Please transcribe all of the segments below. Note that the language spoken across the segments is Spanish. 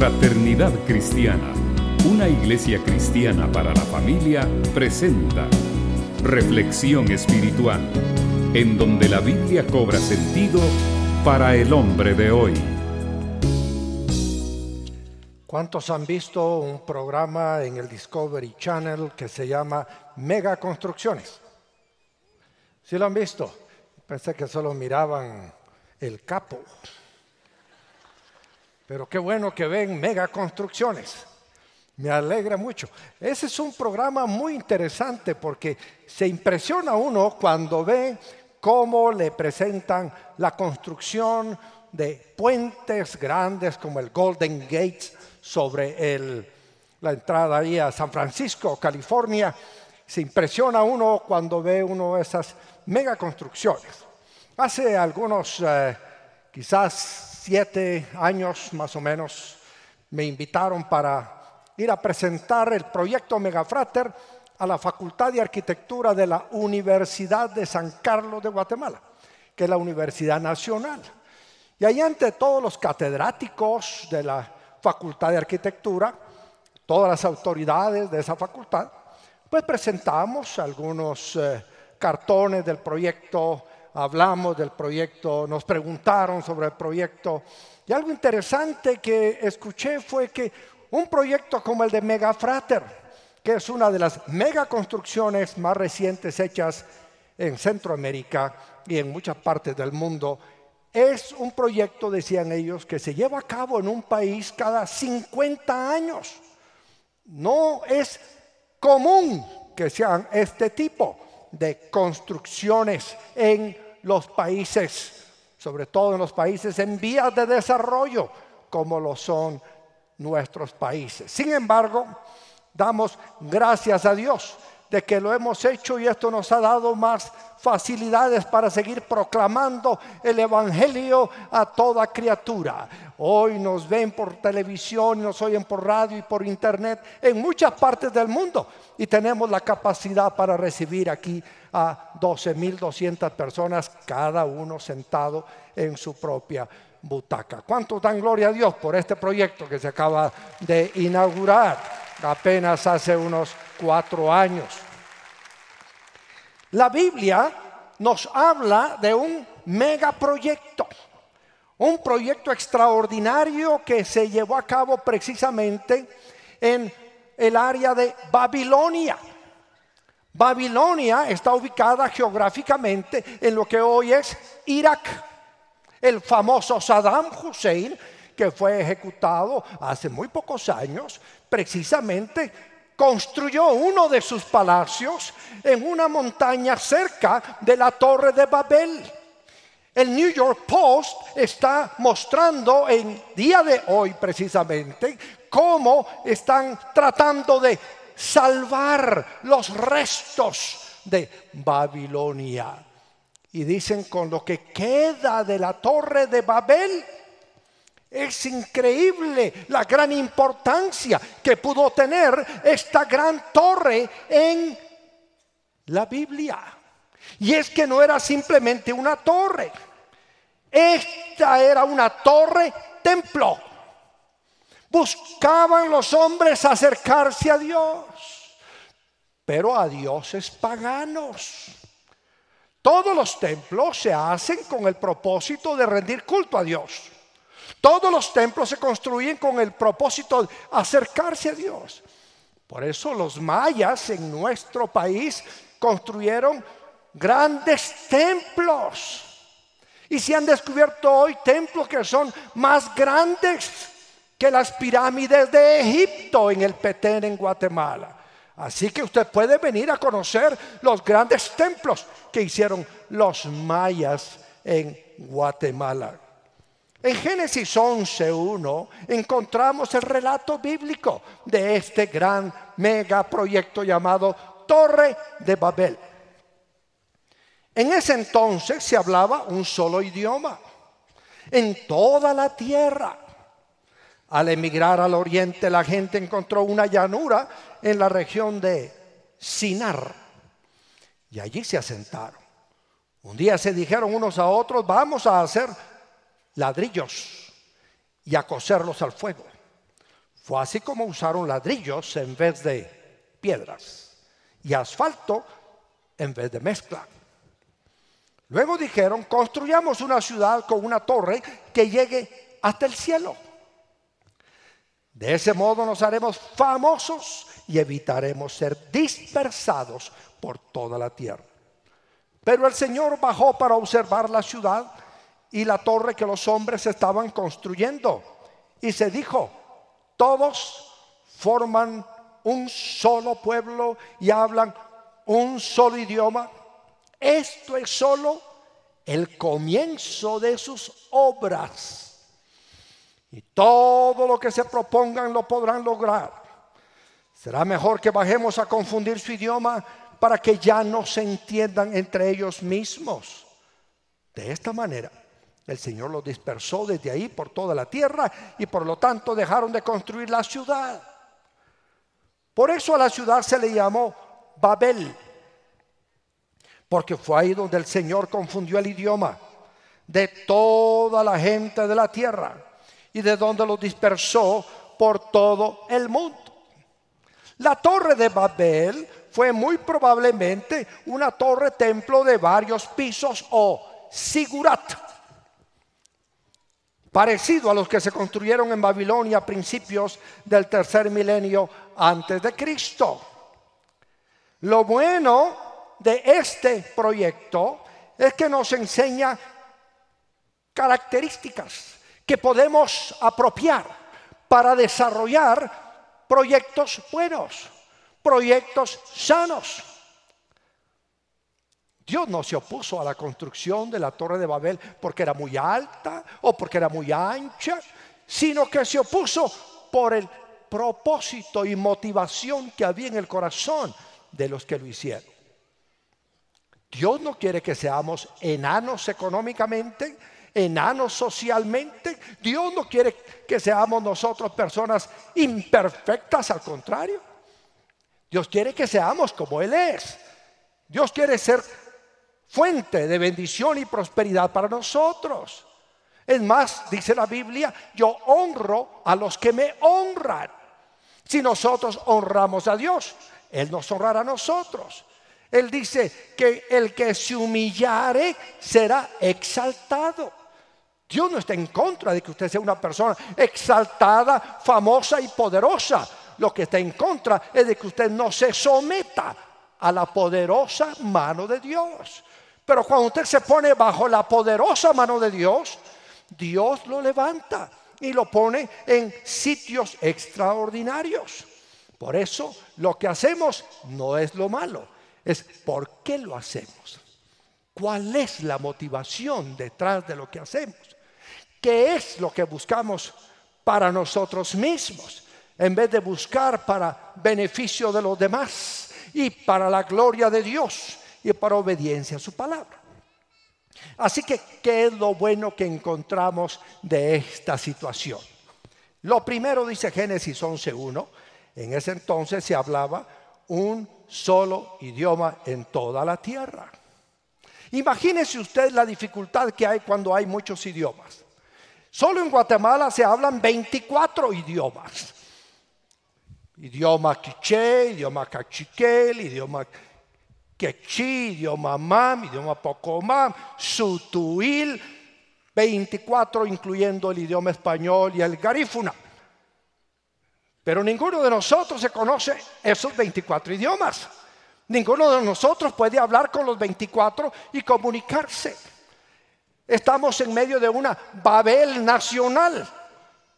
Fraternidad Cristiana, una iglesia cristiana para la familia, presenta Reflexión Espiritual, en donde la Biblia cobra sentido para el hombre de hoy. ¿Cuántos han visto un programa en el Discovery Channel que se llama Mega Construcciones? ¿Sí lo han visto? Pensé que solo miraban El Capo. Pero qué bueno que ven Mega Construcciones. Me alegra mucho. Ese es un programa muy interesante porque se impresiona uno cuando ve cómo le presentan la construcción de puentes grandes como el Golden Gate sobre la entrada ahí a San Francisco, California. Se impresiona uno cuando ve uno de esas mega construcciones. Hace algunos, quizás 7 años más o menos, me invitaron para ir a presentar el proyecto Megafrater a la Facultad de Arquitectura de la Universidad de San Carlos de Guatemala, que es la Universidad Nacional. Y ahí ante todos los catedráticos de la Facultad de Arquitectura, todas las autoridades de esa facultad, pues presentamos algunos cartones del proyecto, hablamos del proyecto, nos preguntaron sobre el proyecto. Y algo interesante que escuché fue que un proyecto como el de Megafrater, que es una de las megaconstrucciones más recientes hechas en Centroamérica y en muchas partes del mundo, es un proyecto, decían ellos, que se lleva a cabo en un país cada 50 años. No es común que sean este tipo de construcciones en los países, sobre todo en los países en vías de desarrollo, como lo son nuestros países. Sin embargo, damos gracias a Dios de que lo hemos hecho y esto nos ha dado más facilidades para seguir proclamando el Evangelio a toda criatura. Hoy nos ven por televisión, nos oyen por radio y por internet en muchas partes del mundo y tenemos la capacidad para recibir aquí a 12,200 personas, cada uno sentado en su propia butaca. ¿Cuántos dan gloria a Dios por este proyecto que se acaba de inaugurar apenas hace unos 4 años? La Biblia nos habla de un megaproyecto, un proyecto extraordinario que se llevó a cabo precisamente en el área de Babilonia. Babilonia está ubicada geográficamente en lo que hoy es Irak. El famoso Saddam Hussein, que fue ejecutado hace muy pocos años, precisamente construyó uno de sus palacios en una montaña cerca de la Torre de Babel. El New York Post está mostrando en día de hoy precisamente cómo están tratando de salvar los restos de Babilonia. Y dicen, con lo que queda de la Torre de Babel, es increíble la gran importancia que pudo tener esta gran torre en la Biblia. Y es que no era simplemente una torre. Esta era una torre templo. Buscaban los hombres acercarse a Dios, pero a dioses paganos. Todos los templos se hacen con el propósito de rendir culto a Dios. Todos los templos se construyen con el propósito de acercarse a Dios. Por eso los mayas en nuestro país construyeron grandes templos. Y se han descubierto hoy templos que son más grandes que las pirámides de Egipto en el Petén, en Guatemala. Así que usted puede venir a conocer los grandes templos que hicieron los mayas en Guatemala. En Génesis 11:1 encontramos el relato bíblico de este gran megaproyecto llamado Torre de Babel. En ese entonces se hablaba un solo idioma en toda la tierra. Al emigrar al oriente, la gente encontró una llanura en la región de Sinar y allí se asentaron. Un día se dijeron unos a otros: vamos a hacer ladrillos y a cocerlos al fuego. Fue así como usaron ladrillos en vez de piedras y asfalto en vez de mezcla. Luego dijeron: construyamos una ciudad con una torre que llegue hasta el cielo. De ese modo nos haremos famosos y evitaremos ser dispersados por toda la tierra. Pero el Señor bajó para observar la ciudad y la torre que los hombres estaban construyendo. Y se dijo: todos forman un solo pueblo y hablan un solo idioma. Esto es solo el comienzo de sus obras. Y todo lo que se propongan lo podrán lograr. Será mejor que bajemos a confundir su idioma para que ya no se entiendan entre ellos mismos. De esta manera, el Señor los dispersó desde ahí por toda la tierra y por lo tanto dejaron de construir la ciudad. Por eso a la ciudad se le llamó Babel, porque fue ahí donde el Señor confundió el idioma de toda la gente de la tierra y de donde los dispersó por todo el mundo. La torre de Babel fue muy probablemente una torre templo de varios pisos o zigurat, parecido a los que se construyeron en Babilonia a principios del tercer milenio antes de Cristo. Lo bueno de este proyecto es que nos enseña características que podemos apropiar para desarrollar proyectos buenos, proyectos sanos. Dios no se opuso a la construcción de la Torre de Babel porque era muy alta o porque era muy ancha, sino que se opuso por el propósito y motivación que había en el corazón de los que lo hicieron. Dios no quiere que seamos enanos económicamente, enanos socialmente. Dios no quiere que seamos nosotros personas imperfectas, al contrario. Dios quiere que seamos como Él es. Dios quiere ser fuente de bendición y prosperidad para nosotros. Es más, dice la Biblia: yo honro a los que me honran. Si nosotros honramos a Dios, Él nos honrará a nosotros. Él dice que el que se humillare será exaltado. Dios no está en contra de que usted sea una persona exaltada, famosa y poderosa. Lo que está en contra es de que usted no se someta a la poderosa mano de Dios. Pero cuando usted se pone bajo la poderosa mano de Dios, Dios lo levanta y lo pone en sitios extraordinarios. Por eso lo que hacemos no es lo malo, es por qué lo hacemos. ¿Cuál es la motivación detrás de lo que hacemos? ¿Qué es lo que buscamos para nosotros mismos, en vez de buscar para beneficio de los demás y para la gloria de Dios y para obediencia a su palabra? Así que, ¿qué es lo bueno que encontramos de esta situación? Lo primero, dice Génesis 11:1, en ese entonces se hablaba un solo idioma en toda la tierra. Imagínese usted la dificultad que hay cuando hay muchos idiomas. Solo en Guatemala se hablan 24 idiomas. Idioma quiché, idioma cachiquel, idioma quechí, idioma mam, idioma pocomam, sutuil, 24 incluyendo el idioma español y el garífuna. Pero ninguno de nosotros se conoce esos 24 idiomas. Ninguno de nosotros puede hablar con los 24 y comunicarse. Estamos en medio de una Babel nacional.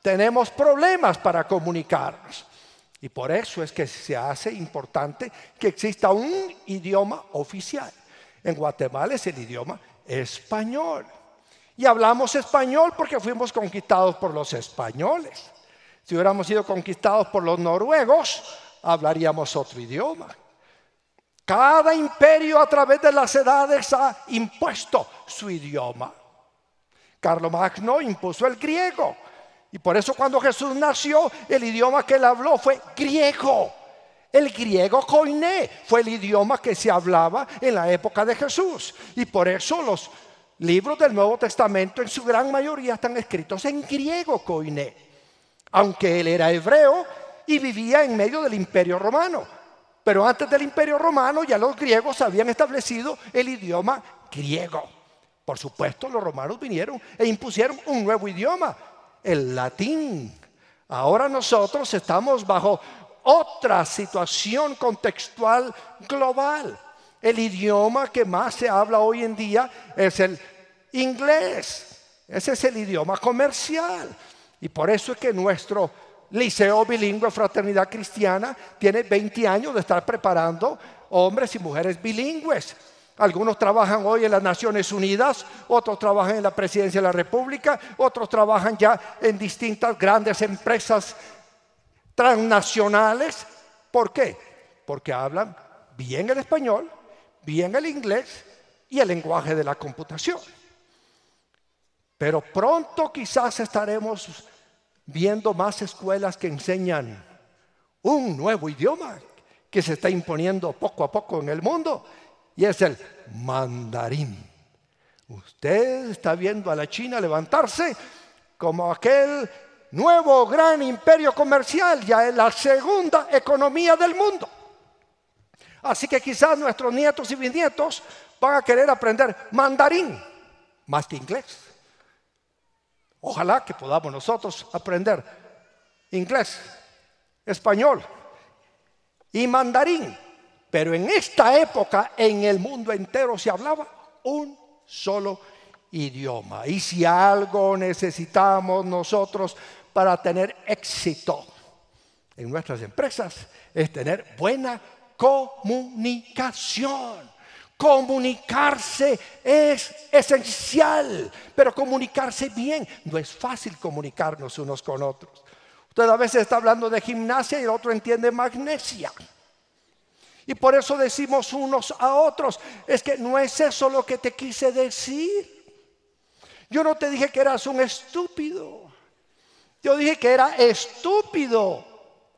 Tenemos problemas para comunicarnos. Y por eso es que se hace importante que exista un idioma oficial. En Guatemala es el idioma español. Y hablamos español porque fuimos conquistados por los españoles. Si hubiéramos sido conquistados por los noruegos, hablaríamos otro idioma. Cada imperio a través de las edades ha impuesto su idioma. Carlomagno impuso el griego. Y por eso cuando Jesús nació, el idioma que él habló fue griego. El griego koiné fue el idioma que se hablaba en la época de Jesús. Y por eso los libros del Nuevo Testamento en su gran mayoría están escritos en griego koiné. aunque él era hebreo y vivía en medio del Imperio Romano. Pero antes del Imperio Romano ya los griegos habían establecido el idioma griego. Por supuesto, los romanos vinieron e impusieron un nuevo idioma, el latín. Ahora nosotros estamos bajo otra situación contextual global. El idioma que más se habla hoy en día es el inglés. Ese es el idioma comercial. Y por eso es que nuestro Liceo Bilingüe Fraternidad Cristiana tiene 20 años de estar preparando hombres y mujeres bilingües. Algunos trabajan hoy en las Naciones Unidas, otros trabajan en la Presidencia de la República, otros trabajan ya en distintas grandes empresas transnacionales. ¿Por qué? Porque hablan bien el español, bien el inglés y el lenguaje de la computación. Pero pronto quizás estaremos viendo más escuelas que enseñan un nuevo idioma que se está imponiendo poco a poco en el mundo, y es el mandarín. Usted está viendo a la China levantarse como aquel nuevo gran imperio comercial, ya es la segunda economía del mundo. Así que quizás nuestros nietos y bisnietos van a querer aprender mandarín más que inglés. Ojalá que podamos nosotros aprender inglés, español y mandarín. Pero en esta época en el mundo entero se hablaba un solo idioma. Y si algo necesitamos nosotros para tener éxito en nuestras empresas es tener buena comunicación. Comunicarse es esencial, pero comunicarse bien. No es fácil comunicarnos unos con otros. Usted a veces está hablando de gimnasia y el otro entiende magnesia. Y por eso decimos unos a otros, es que no es eso lo que te quise decir. Yo no te dije que eras un estúpido. Yo dije que era estúpido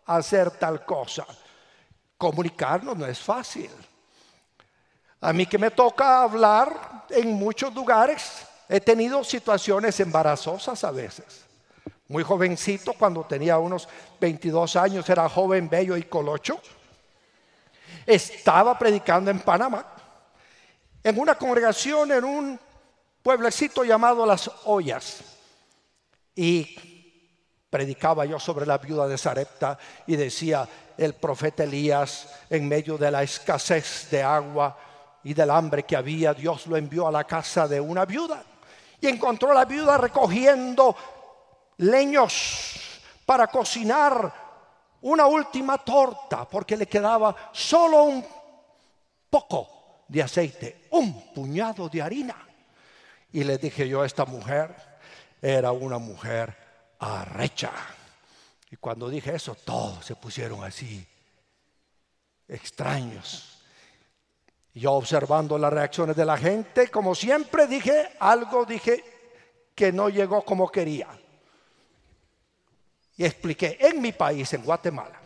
hacer tal cosa. Comunicarnos no es fácil. A mí que me toca hablar en muchos lugares, he tenido situaciones embarazosas a veces. Muy jovencito, cuando tenía unos 22 años, era joven, bello y colocho. Estaba predicando en Panamá, en una congregación en un pueblecito llamado Las Ollas. Y predicaba yo sobre la viuda de Sarepta y decía, el profeta Elías, en medio de la escasez de agua y del hambre que había, Dios lo envió a la casa de una viuda y encontró a la viuda recogiendo leños para cocinar una última torta, porque le quedaba solo un poco de aceite, un puñado de harina. Y le dije yo, esta mujer era una mujer arrecha. Y cuando dije eso, todos se pusieron así extraños. Yo observando las reacciones de la gente, como siempre dije que no llegó como quería. Y expliqué, en mi país, en Guatemala,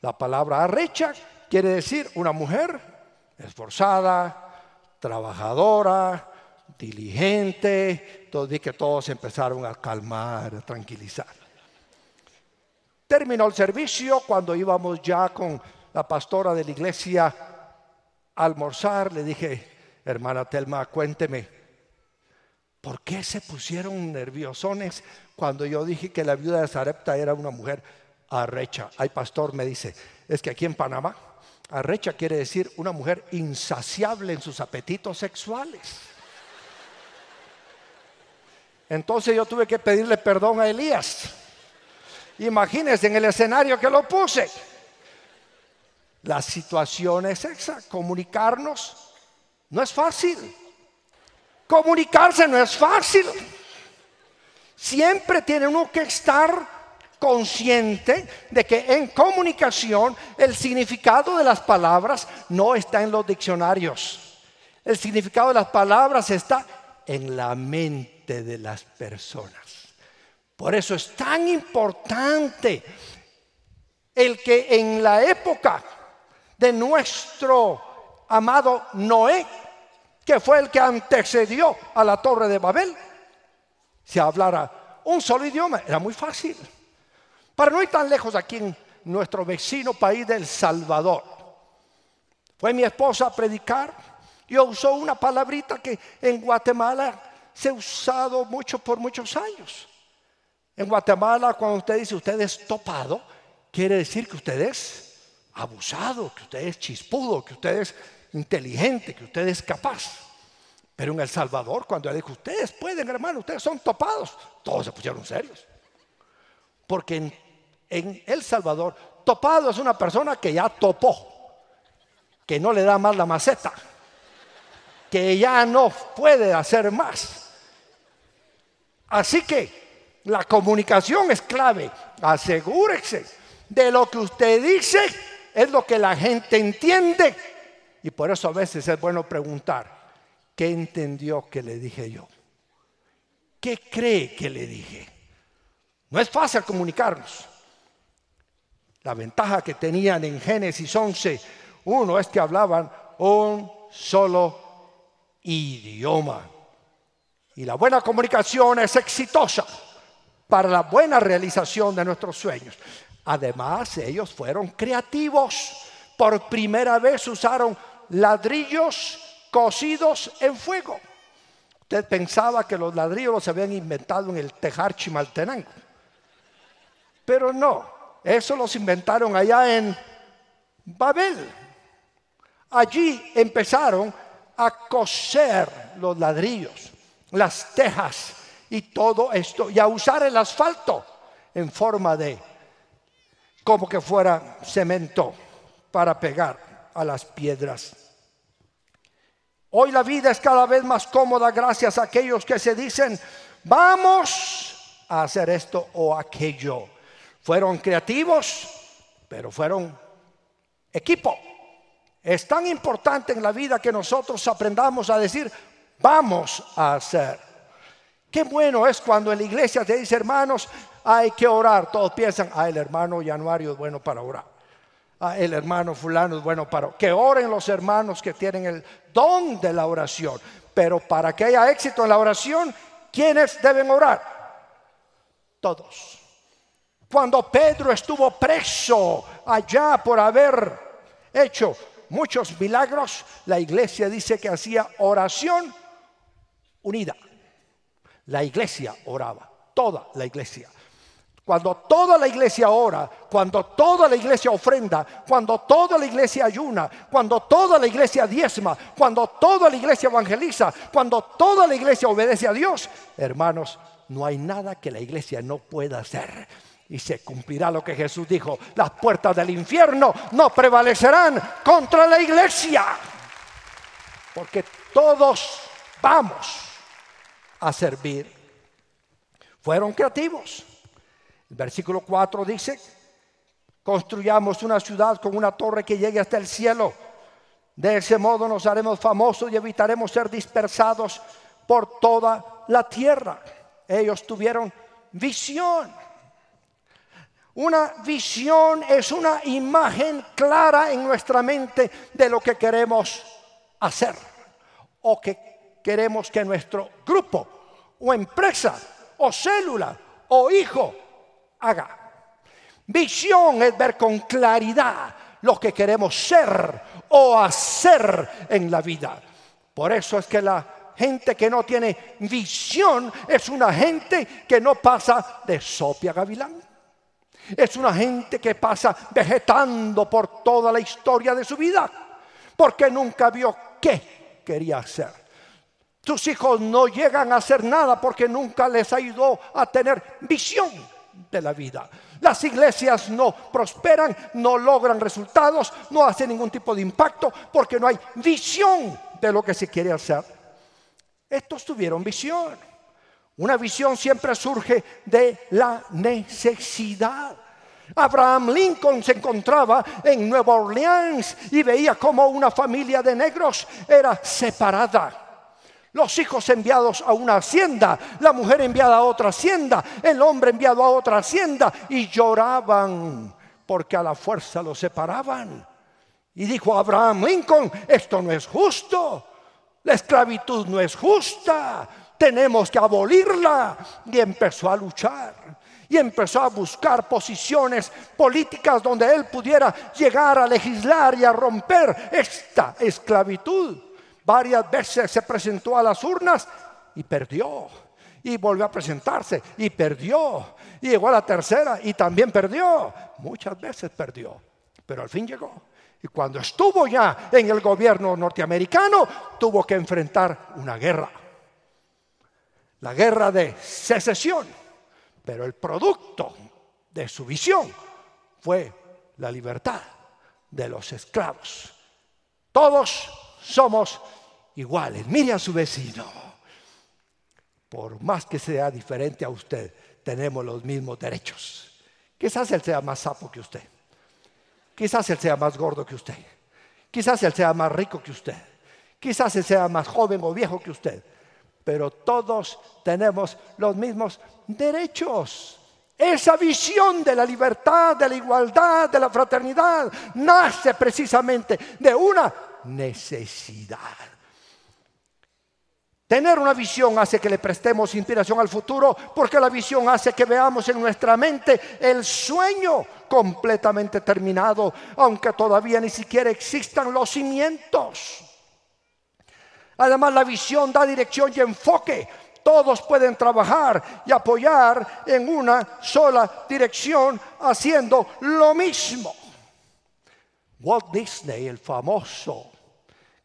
la palabra arrecha quiere decir una mujer esforzada, trabajadora, diligente. Entonces que todos empezaron a calmar, a tranquilizar. Terminó el servicio, cuando íbamos ya con la pastora de la iglesia a almorzar, le dije, hermana Telma, cuénteme, ¿por qué se pusieron nerviosones cuando yo dije que la viuda de Sarepta era una mujer arrecha? Ay, pastor, me dice, es que aquí en Panamá, arrecha quiere decir una mujer insaciable en sus apetitos sexuales. Entonces yo tuve que pedirle perdón a Elías. Imagínense en el escenario que lo puse. La situación es esa, comunicarnos no es fácil. Comunicarse no es fácil. Siempre tiene uno que estar consciente de que en comunicación el significado de las palabras no está en los diccionarios. El significado de las palabras está en la mente de las personas. Por eso es tan importante el que en la época de nuestro amado Noé, que fue el que antecedió a la Torre de Babel, se hablara un solo idioma. Era muy fácil. Para no ir tan lejos, aquí en nuestro vecino país de El Salvador, fue mi esposa a predicar y usó una palabrita que en Guatemala se ha usado mucho por muchos años. En Guatemala, cuando usted dice usted es topado, quiere decir que usted es abusado, que usted es chispudo, que usted es inteligente, que usted es capaz. Pero en El Salvador, cuando él dijo, ustedes pueden, hermano, ustedes son topados, todos se pusieron serios. Porque en El Salvador, topado es una persona que ya topó, que no le da más la maceta, que ya no puede hacer más. Así que la comunicación es clave. Asegúrese de lo que usted dice es lo que la gente entiende. Y por eso a veces es bueno preguntar, ¿qué entendió que le dije yo? ¿Qué cree que le dije? No es fácil comunicarnos. La ventaja que tenían en Génesis 11:1 es que hablaban un solo idioma. Y la buena comunicación es exitosa para la buena realización de nuestros sueños. Además, ellos fueron creativos. Por primera vez usaron ladrillos cocidos en fuego. Usted pensaba que los ladrillos los habían inventado en el Tejar Chimaltenango, pero no, eso los inventaron allá en Babel. Allí empezaron a coser los ladrillos, las tejas y todo esto, y a usar el asfalto en forma de, como que fuera cemento para pegar a las piedras. Hoy la vida es cada vez más cómoda gracias a aquellos que se dicen, vamos a hacer esto o aquello. Fueron creativos, pero fueron equipo. Es tan importante en la vida que nosotros aprendamos a decir, vamos a hacer. Qué bueno es cuando en la iglesia te dice, hermanos, hay que orar. Todos piensan, el hermano Januario es bueno para orar. El hermano fulano es bueno para... Que oren los hermanos que tienen el don de la oración. Pero para que haya éxito en la oración, ¿quiénes deben orar? Todos. Cuando Pedro estuvo preso allá por haber hecho muchos milagros, la iglesia dice que hacía oración unida. La iglesia oraba, toda la iglesia. Cuando toda la iglesia ora, cuando toda la iglesia ofrenda, cuando toda la iglesia ayuna, cuando toda la iglesia diezma, cuando toda la iglesia evangeliza, cuando toda la iglesia obedece a Dios, hermanos, no hay nada que la iglesia no pueda hacer. Y se cumplirá lo que Jesús dijo, las puertas del infierno no prevalecerán contra la iglesia. Porque todos vamos a servir. Fueron creativos. El versículo 4 dice, construyamos una ciudad con una torre que llegue hasta el cielo. De ese modo nos haremos famosos y evitaremos ser dispersados por toda la tierra. Ellos tuvieron visión. Una visión es una imagen clara en nuestra mente de lo que queremos hacer o que queremos que nuestro grupo o empresa o célula o hijo haga. Visión es ver con claridad lo que queremos ser o hacer en la vida. Por eso es que la gente que no tiene visión es una gente que no pasa de sopia gavilán. Es una gente que pasa vegetando por toda la historia de su vida, porque nunca vio qué quería hacer. Sus hijos no llegan a hacer nada porque nunca les ayudó a tener visión de la vida. Las iglesias no prosperan, no logran resultados, no hacen ningún tipo de impacto porque no hay visión de lo que se quiere hacer. Estos tuvieron visión. Una visión siempre surge de la necesidad. Abraham Lincoln se encontraba en Nueva Orleans y veía cómo una familia de negros era separada. Los hijos enviados a una hacienda, la mujer enviada a otra hacienda, el hombre enviado a otra hacienda, y lloraban porque a la fuerza los separaban. Y dijo Abraham Lincoln, esto no es justo, la esclavitud no es justa, tenemos que abolirla. Y empezó a luchar. y empezó a buscar posiciones políticas donde él pudiera llegar a legislar y a romper esta esclavitud. Varias veces se presentó a las urnas y perdió, y volvió a presentarse y perdió, y llegó a la tercera y también perdió. Muchas veces perdió, pero al fin llegó. Y cuando estuvo ya en el gobierno norteamericano, tuvo que enfrentar una guerra, la guerra de secesión. Pero el producto de su visión fue la libertad de los esclavos. Todos somos iguales. Mire a su vecino. Por más que sea diferente a usted, tenemos los mismos derechos. Quizás él sea más sapo que usted. Quizás él sea más gordo que usted. Quizás él sea más rico que usted. Quizás él sea más joven o viejo que usted. Pero todos tenemos los mismos derechos. Esa visión de la libertad, de la igualdad, de la fraternidad, nace precisamente de una necesidad. Tener una visión hace que le prestemos inspiración al futuro, porque la visión hace que veamos en nuestra mente el sueño completamente terminado, aunque todavía ni siquiera existan los cimientos. Además, la visión da dirección y enfoque. Todos pueden trabajar y apoyar en una sola dirección, haciendo lo mismo. Walt Disney, el famoso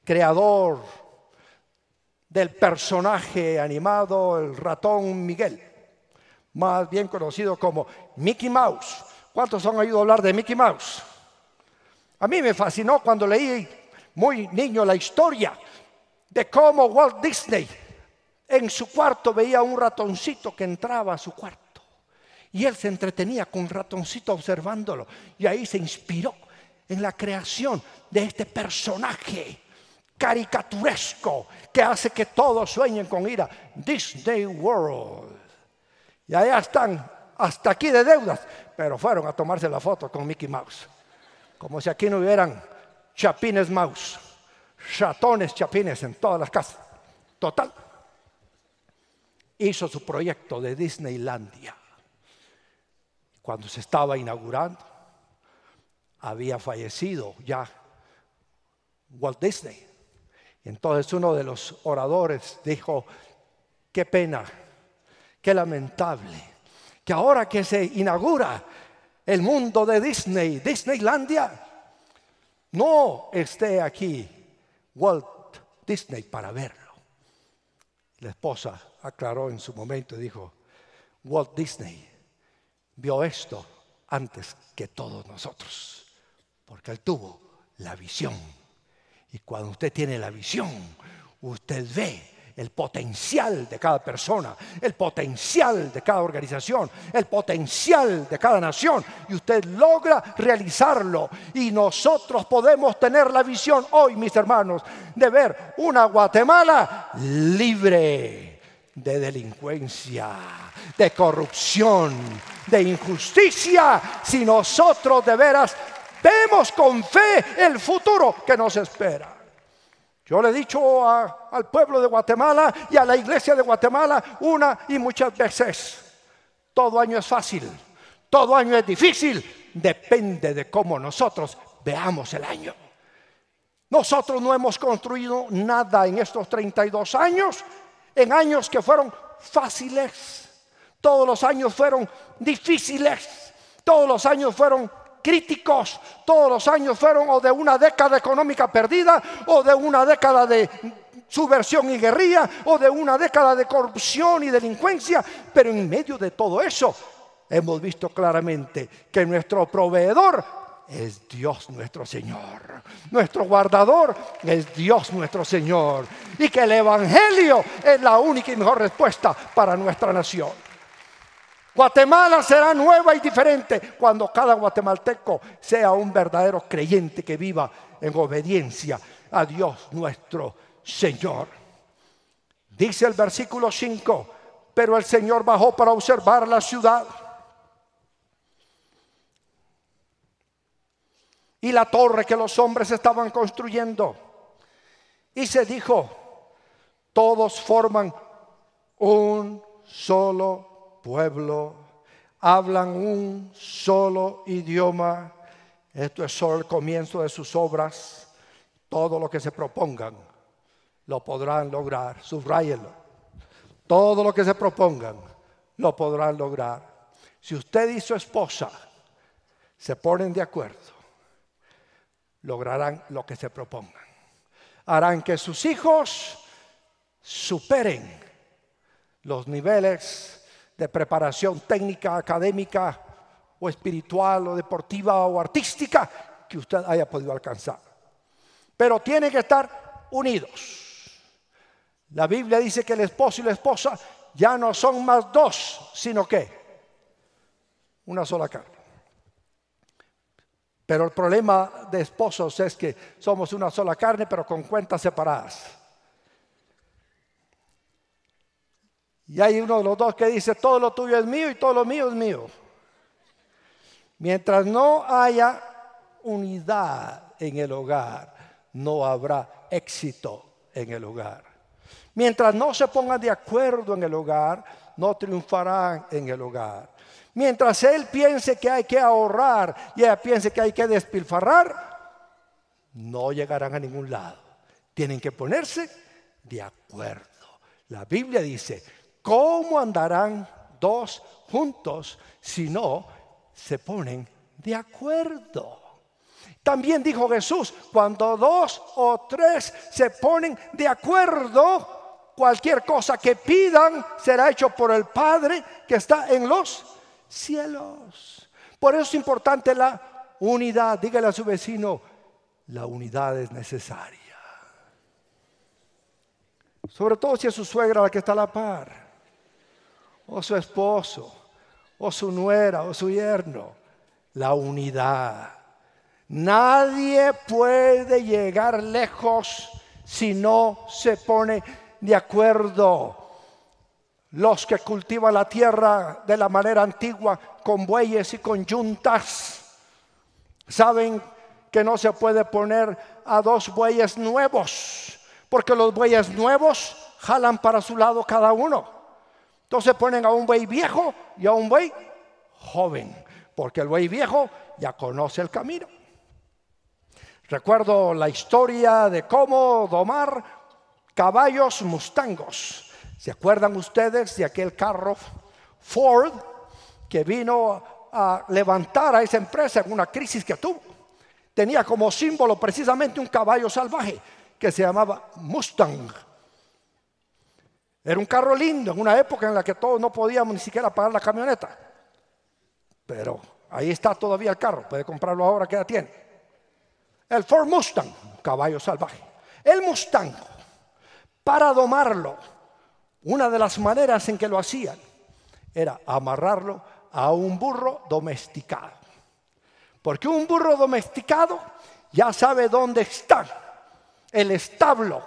creador del personaje animado, el ratón Miguel, más bien conocido como Mickey Mouse. ¿Cuántos han oído hablar de Mickey Mouse? A mí me fascinó cuando leí muy niño la historia de cómo Walt Disney en su cuarto veía un ratoncito que entraba a su cuarto. Y él se entretenía con un ratoncito observándolo. Y ahí se inspiró en la creación de este personaje caricaturesco que hace que todos sueñen con ir a Disney World. Y allá están, hasta aquí de deudas, pero fueron a tomarse la foto con Mickey Mouse. Como si aquí no hubieran chapines mouse, ratones chapines en todas las casas. Total. Hizo su proyecto de Disneylandia. Cuando se estaba inaugurando, había fallecido ya Walt Disney. Entonces uno de los oradores dijo: qué pena, qué lamentable, que ahora que se inaugura el mundo de Disney, Disneylandia, no esté aquí Walt Disney para verlo. La esposa aclaró en su momento y dijo: Walt Disney vio esto antes que todos nosotros, porque él tuvo la visión. Y cuando usted tiene la visión, usted ve el potencial de cada persona, el potencial de cada organización, el potencial de cada nación, y usted logra realizarlo. Y nosotros podemos tener la visión hoy, mis hermanos, de ver una Guatemala libre de delincuencia, de corrupción, de injusticia, si nosotros de veras vemos con fe el futuro que nos espera. Yo le he dicho al pueblo de Guatemala y a la iglesia de Guatemala una y muchas veces: todo año es fácil, todo año es difícil, depende de cómo nosotros veamos el año. Nosotros no hemos construido nada en estos 32 años, en años que fueron fáciles. Todos los años fueron difíciles, todos los años fueron críticos, todos los años fueron o de una década económica perdida, o de una década de subversión y guerrilla, o de una década de corrupción y delincuencia. Pero en medio de todo eso hemos visto claramente que nuestro proveedor es Dios nuestro Señor, nuestro guardador es Dios nuestro Señor, y que el Evangelio es la única y mejor respuesta para nuestra nación. Guatemala será nueva y diferente cuando cada guatemalteco sea un verdadero creyente que viva en obediencia a Dios nuestro Señor. Dice el versículo 5: pero el Señor bajó para observar la ciudad y la torre que los hombres estaban construyendo, y se dijo: todos forman un solo pueblo hablan un solo idioma. Esto es solo el comienzo de sus obras. Todo lo que se propongan lo podrán lograr. Subráyenlo. Todo lo que se propongan lo podrán lograr. Si usted y su esposa se ponen de acuerdo, lograrán lo que se propongan. Harán que sus hijos superen los niveles de preparación técnica, académica o espiritual o deportiva o artística que usted haya podido alcanzar. Pero tienen que estar unidos. La Biblia dice que el esposo y la esposa ya no son más dos, sino que una sola carne. Pero el problema de esposos es que somos una sola carne, pero con cuentas separadas. Y hay uno de los dos que dice, todo lo tuyo es mío y todo lo mío es mío. Mientras no haya unidad en el hogar, no habrá éxito en el hogar. Mientras no se pongan de acuerdo en el hogar, no triunfarán en el hogar. Mientras él piense que hay que ahorrar y ella piense que hay que despilfarrar, no llegarán a ningún lado. Tienen que ponerse de acuerdo. La Biblia dice, ¿cómo andarán dos juntos si no se ponen de acuerdo? También dijo Jesús, cuando dos o tres se ponen de acuerdo, cualquier cosa que pidan será hecho por el Padre que está en los cielos. Por eso es importante la unidad. Dígale a su vecino, la unidad es necesaria. Sobre todo si es su suegra la que está a la par, o su esposo, o su nuera, o su yerno. La unidad. Nadie puede llegar lejos si no se pone de acuerdo. Los que cultivan la tierra de la manera antigua, con bueyes y con yuntas, saben que no se puede poner a dos bueyes nuevos, porque los bueyes nuevos jalan para su lado cada uno. Entonces ponen a un buey viejo y a un buey joven, porque el buey viejo ya conoce el camino. Recuerdo la historia de cómo domar caballos mustangos. ¿Se acuerdan ustedes de aquel carro Ford que vino a levantar a esa empresa en una crisis que tuvo? Tenía como símbolo precisamente un caballo salvaje que se llamaba Mustang. Era un carro lindo en una época en la que todos no podíamos ni siquiera pagar la camioneta. Pero ahí está todavía el carro, puede comprarlo ahora que ya tiene. El Ford Mustang, caballo salvaje. El Mustang, para domarlo, una de las maneras en que lo hacían era amarrarlo a un burro domesticado. Porque un burro domesticado ya sabe dónde está el establo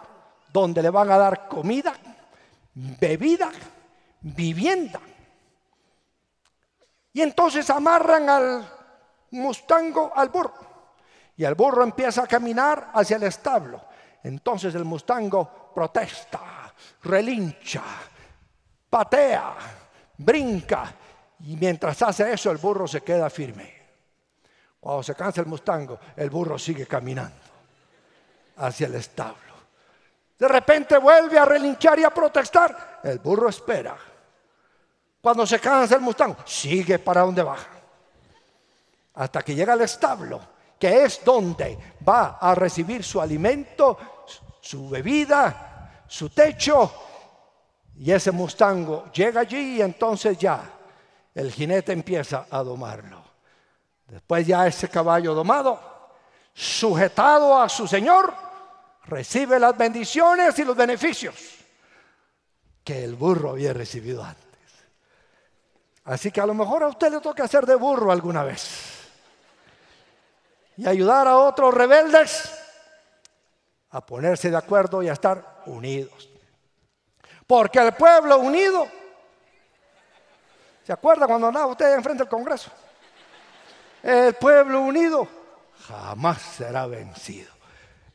donde le van a dar comida, bebida, vivienda. Y entonces amarran al mustango al burro. Y el burro empieza a caminar hacia el establo. Entonces el mustango protesta, relincha, patea, brinca. Y mientras hace eso, el burro se queda firme. Cuando se cansa el mustango, el burro sigue caminando hacia el establo. De repente vuelve a relinchar y a protestar. El burro espera. Cuando se cansa el mustango, sigue para donde va. Hasta que llega al establo, que es donde va a recibir su alimento, su bebida, su techo. Y ese mustango llega allí y entonces ya el jinete empieza a domarlo. Después ya ese caballo domado, sujetado a su señor, recibe las bendiciones y los beneficios que el burro había recibido antes. Así que a lo mejor a usted le toca hacer de burro alguna vez y ayudar a otros rebeldes a ponerse de acuerdo y a estar unidos. Porque el pueblo unido, ¿se acuerda cuando andaba usted enfrente del Congreso? El pueblo unido jamás será vencido.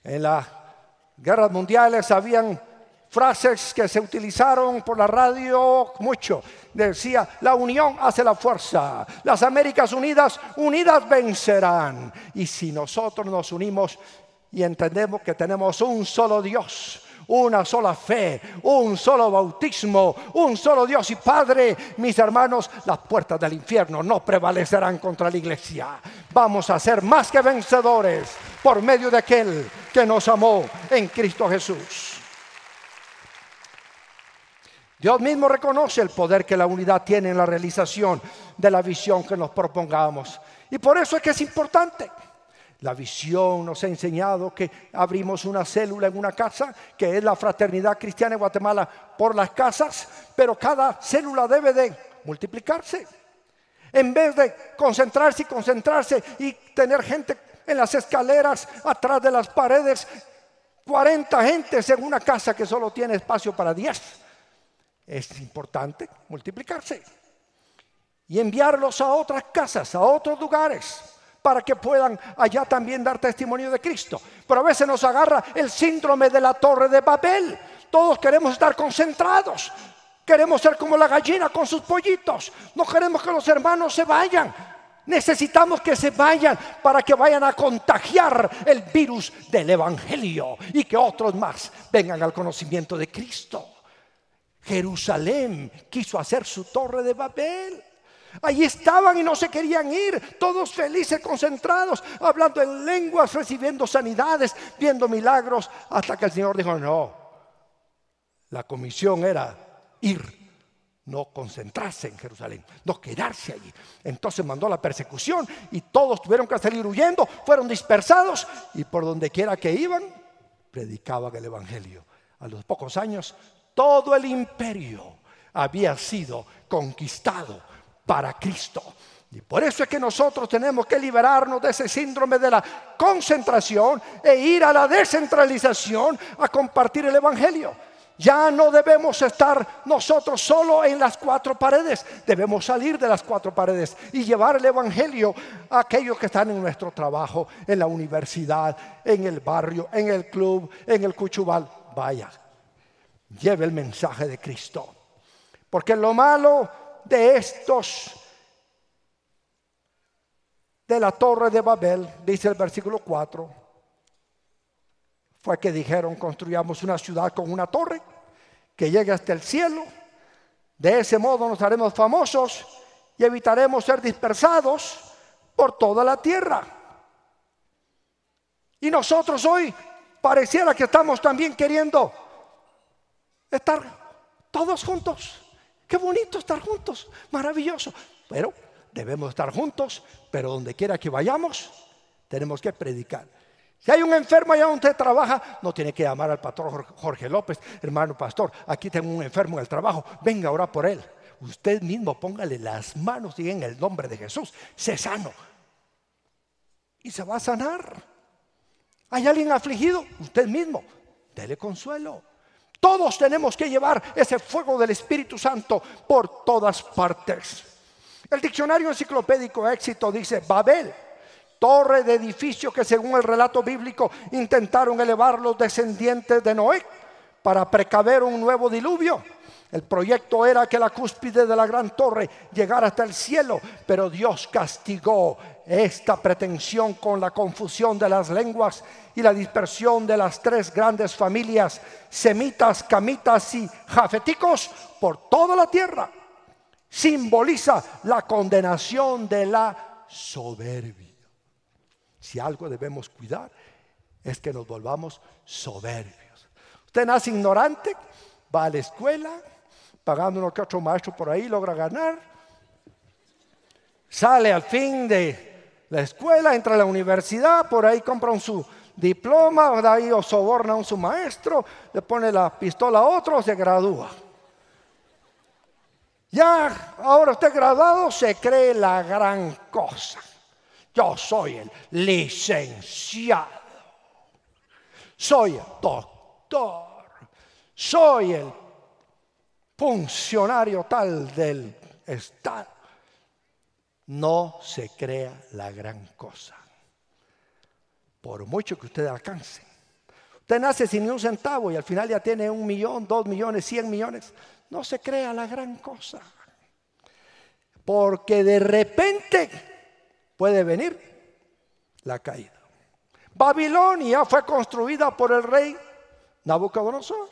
En las guerras mundiales habían frases que se utilizaron por la radio mucho. Decía, la unión hace la fuerza. Las Américas Unidas, unidas vencerán. Y si nosotros nos unimos y entendemos que tenemos un solo Dios, una sola fe, un solo bautismo, un solo Dios y Padre, mis hermanos, las puertas del infierno no prevalecerán contra la iglesia. Vamos a ser más que vencedores por medio de aquel que nos amó en Cristo Jesús. Dios mismo reconoce el poder que la unidad tiene en la realización de la visión que nos propongamos. Y por eso es que es importante. La visión nos ha enseñado que abrimos una célula en una casa, que es la Fraternidad Cristiana de Guatemala por las casas, pero cada célula debe de multiplicarse. En vez de concentrarse y tener gente en las escaleras, atrás de las paredes, 40 gentes en una casa que solo tiene espacio para 10. Es importante multiplicarse y enviarlos a otras casas, a otros lugares, para que puedan allá también dar testimonio de Cristo. Pero a veces nos agarra el síndrome de la Torre de Babel. Todos queremos estar concentrados, queremos ser como la gallina con sus pollitos. No queremos que los hermanos se vayan. Necesitamos que se vayan para que vayan a contagiar el virus del evangelio y que otros más vengan al conocimiento de Cristo. Jerusalén quiso hacer su Torre de Babel. Allí estaban y no se querían ir, todos felices, concentrados, hablando en lenguas, recibiendo sanidades, viendo milagros, hasta que el Señor dijo, no, la comisión era ir, no concentrarse en Jerusalén, no quedarse allí. Entonces mandó la persecución y todos tuvieron que salir huyendo, fueron dispersados y por donde quiera que iban, predicaban el evangelio. A los pocos años, todo el imperio había sido conquistado para Cristo. Y por eso es que nosotros tenemos que liberarnos de ese síndrome de la concentración e ir a la descentralización, a compartir el evangelio. Ya no debemos estar nosotros solo en las 4 paredes. Debemos salir de las 4 paredes y llevar el evangelio a aquellos que están en nuestro trabajo, en la universidad, en el barrio, en el club, en el cuchubal. Vaya, lleve el mensaje de Cristo. Porque lo malo de estos de la Torre de Babel, dice el versículo 4, fue que dijeron, construyamos una ciudad con una torre que llegue hasta el cielo. De ese modo nos haremos famosos y evitaremos ser dispersados por toda la tierra. Y nosotros hoy pareciera que estamos también queriendo estar todos juntos. Qué bonito estar juntos, maravilloso. Pero debemos estar juntos, pero donde quiera que vayamos, tenemos que predicar. Si hay un enfermo allá donde trabaja, no tiene que llamar al pastor Jorge López, hermano pastor, aquí tengo un enfermo en el trabajo, venga a orar por él. Usted mismo póngale las manos y en el nombre de Jesús, sé sano. Y se va a sanar. ¿Hay alguien afligido? Usted mismo, dele consuelo. Todos tenemos que llevar ese fuego del Espíritu Santo por todas partes. El diccionario enciclopédico Éxito dice, Babel, torre de edificio que según el relato bíblico intentaron elevar los descendientes de Noé para precaver un nuevo diluvio. El proyecto era que la cúspide de la gran torre llegara hasta el cielo, pero Dios castigó esta pretensión con la confusión de las lenguas y la dispersión de las 3 grandes familias, semitas, camitas y jafeticos, por toda la tierra. Simboliza la condenación de la soberbia. Si algo debemos cuidar es que nos volvamos soberbios. Usted nace ignorante, va a la escuela, pagando uno que otro maestro por ahí, logra ganar, sale al fin de la escuela, entra a la universidad, por ahí compra su diploma, de ahí o soborna a su maestro, le pone la pistola a otro, se gradúa. Ya, ahora usted graduado, se cree la gran cosa. Yo soy el licenciado, soy el doctor, soy el funcionario tal del Estado. No se crea la gran cosa. Por mucho que usted alcance, usted Usted nace sin ni un centavo y al final ya tiene 1 millón, 2 millones, 100 millones. No se crea la gran cosa. Porque de repente puede venir la caída. Babilonia fue construida por el rey Nabucodonosor.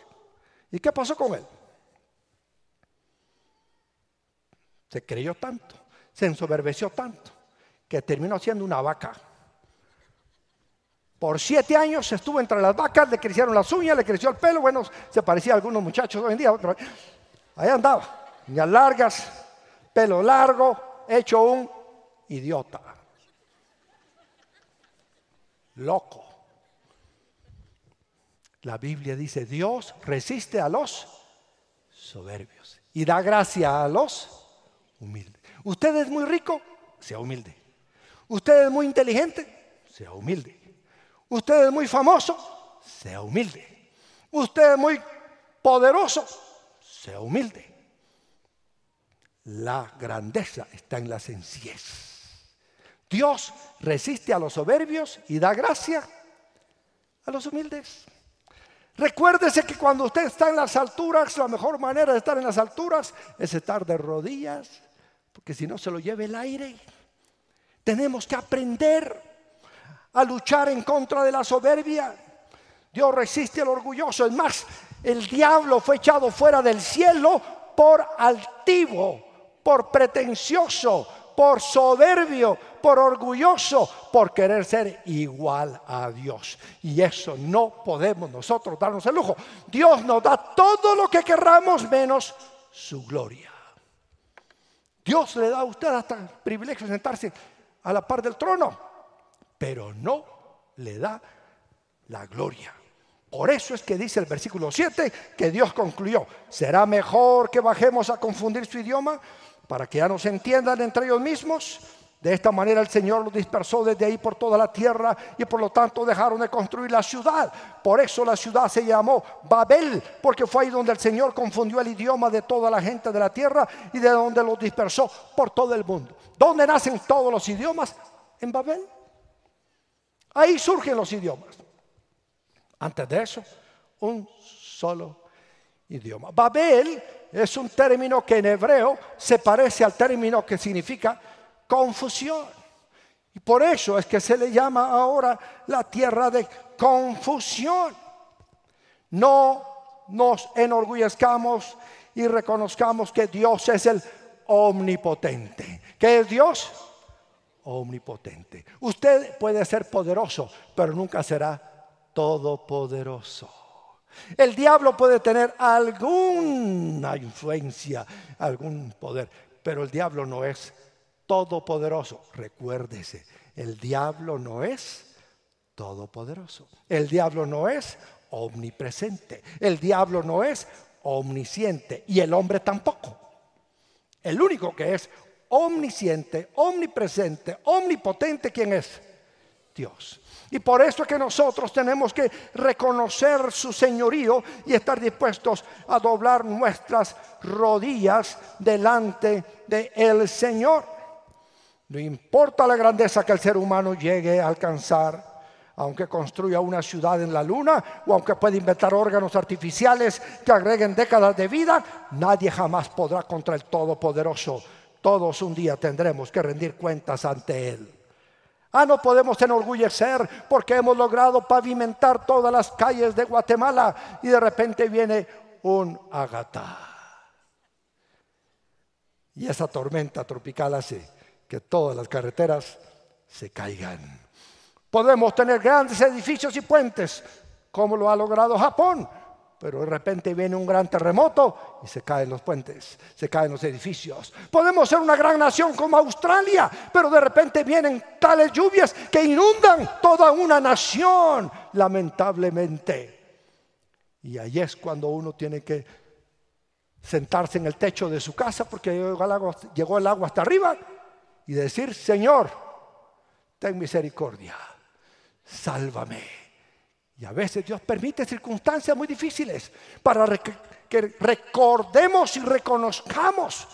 ¿Y qué pasó con él? Se creyó tanto, se ensoberbeció tanto, que terminó siendo una vaca. Por 7 años estuvo entre las vacas, le crecieron las uñas, le creció el pelo. Bueno, se parecía a algunos muchachos hoy en día. Pero ahí andaba, uñas largas, pelo largo, hecho un idiota. Loco. La Biblia dice, Dios resiste a los soberbios y da gracia a los humildes. Usted es muy rico, sea humilde. Usted es muy inteligente, sea humilde. Usted es muy famoso, sea humilde. Usted es muy poderoso, sea humilde. La grandeza está en la sencillez. Dios resiste a los soberbios y da gracia a los humildes. Recuérdese que cuando usted está en las alturas, la mejor manera de estar en las alturas es estar de rodillas, porque si no se lo lleva el aire. Tenemos que aprender a luchar en contra de la soberbia. Dios resiste al orgulloso. Es más, el diablo fue echado fuera del cielo por altivo, por pretencioso, por soberbio, por orgulloso, por querer ser igual a Dios. Y eso no podemos nosotros darnos el lujo. Dios nos da todo lo que querramos menos su gloria. Dios le da a usted hasta el privilegio de sentarse a la par del trono, pero no le da la gloria. Por eso es que dice el versículo 7 que Dios concluyó: ¿será mejor que bajemos a confundir su idioma para que ya no se entiendan entre ellos mismos? De esta manera el Señor los dispersó desde ahí por toda la tierra y por lo tanto dejaron de construir la ciudad. Por eso la ciudad se llamó Babel, porque fue ahí donde el Señor confundió el idioma de toda la gente de la tierra y de donde los dispersó por todo el mundo. ¿Dónde nacen todos los idiomas? En Babel. Ahí surgen los idiomas. Antes de eso, un solo idioma. Babel es un término que en hebreo se parece al término que significa confusión. Y por eso es que se le llama ahora la tierra de confusión. No nos enorgullezcamos y reconozcamos que Dios es el omnipotente. ¿Qué es Dios? Omnipotente. Usted puede ser poderoso, pero nunca será todopoderoso. El diablo puede tener alguna influencia, algún poder, pero el diablo no es todopoderoso. Recuérdese, el diablo no es todopoderoso. El diablo no es omnipresente. El diablo no es omnisciente. Y el hombre tampoco. El único que es omnisciente, omnipresente, omnipotente, ¿quién es? Dios. Y por eso es que nosotros tenemos que reconocer su señorío y estar dispuestos a doblar nuestras rodillas delante del Señor. No importa la grandeza que el ser humano llegue a alcanzar, aunque construya una ciudad en la luna o aunque pueda inventar órganos artificiales que agreguen décadas de vida, nadie jamás podrá contra el Todopoderoso. Todos un día tendremos que rendir cuentas ante Él. No podemos enorgullecer porque hemos logrado pavimentar todas las calles de Guatemala y de repente viene un Ágata. Y esa tormenta tropical hace que todas las carreteras se caigan. Podemos tener grandes edificios y puentes, como lo ha logrado Japón, pero de repente viene un gran terremoto y se caen los puentes, se caen los edificios. Podemos ser una gran nación como Australia, pero de repente vienen tales lluvias que inundan toda una nación, lamentablemente. Y ahí es cuando uno tiene que sentarse en el techo de su casa porque llegó el agua hasta arriba y decir: Señor, ten misericordia, sálvame. Y a veces Dios permite circunstancias muy difíciles para que recordemos y reconozcamos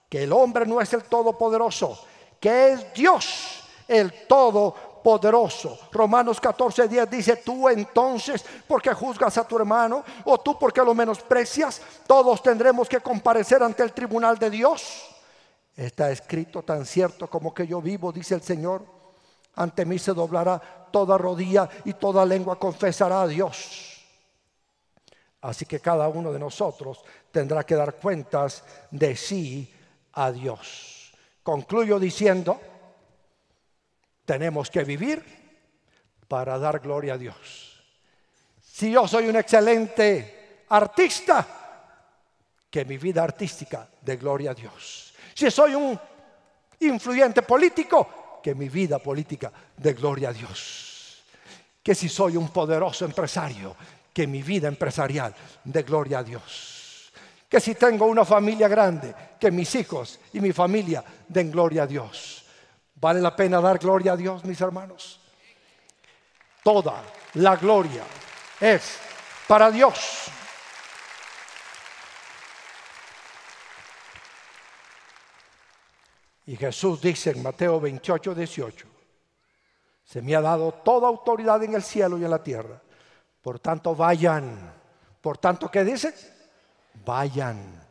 que el hombre no es el todopoderoso, que es Dios el todopoderoso. poderoso. Romanos 14:10 dice: tú entonces, ¿por qué juzgas a tu hermano? ¿O tú por qué lo menosprecias? Todos tendremos que comparecer ante el tribunal de Dios. Está escrito: tan cierto como que yo vivo, dice el Señor, ante mí se doblará toda rodilla y toda lengua confesará a Dios. Así que cada uno de nosotros tendrá que dar cuentas de sí a Dios. Concluyo diciendo: tenemos que vivir para dar gloria a Dios. Si yo soy un excelente artista, que mi vida artística dé gloria a Dios. Si soy un influyente político, que mi vida política dé gloria a Dios. Que si soy un poderoso empresario, que mi vida empresarial dé gloria a Dios. Que si tengo una familia grande, que mis hijos y mi familia den gloria a Dios. ¿Vale la pena dar gloria a Dios, mis hermanos? Toda la gloria es para Dios. Y Jesús dice en Mateo 28:18: se me ha dado toda autoridad en el cielo y en la tierra. Por tanto, vayan. Por tanto, ¿qué dice? Vayan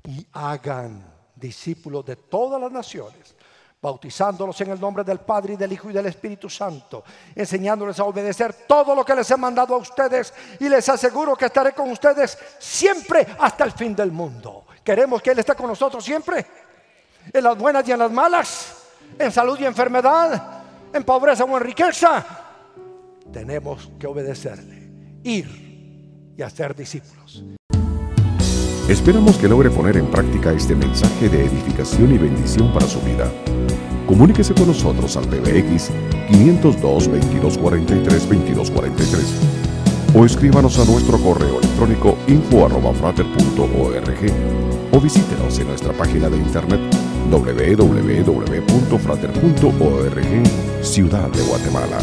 y hagan discípulos de todas las naciones, bautizándolos en el nombre del Padre y del Hijo y del Espíritu Santo, enseñándoles a obedecer todo lo que les he mandado a ustedes, y les aseguro que estaré con ustedes siempre hasta el fin del mundo. ¿Queremos que Él esté con nosotros siempre? En las buenas y en las malas, en salud y enfermedad, en pobreza o en riqueza. Tenemos que obedecerle, ir y hacer discípulos. Esperamos que logre poner en práctica este mensaje de edificación y bendición para su vida. Comuníquese con nosotros al PBX 502-2243-2243 o escríbanos a nuestro correo electrónico info@frater.org o visítenos en nuestra página de internet www.frater.org, Ciudad de Guatemala.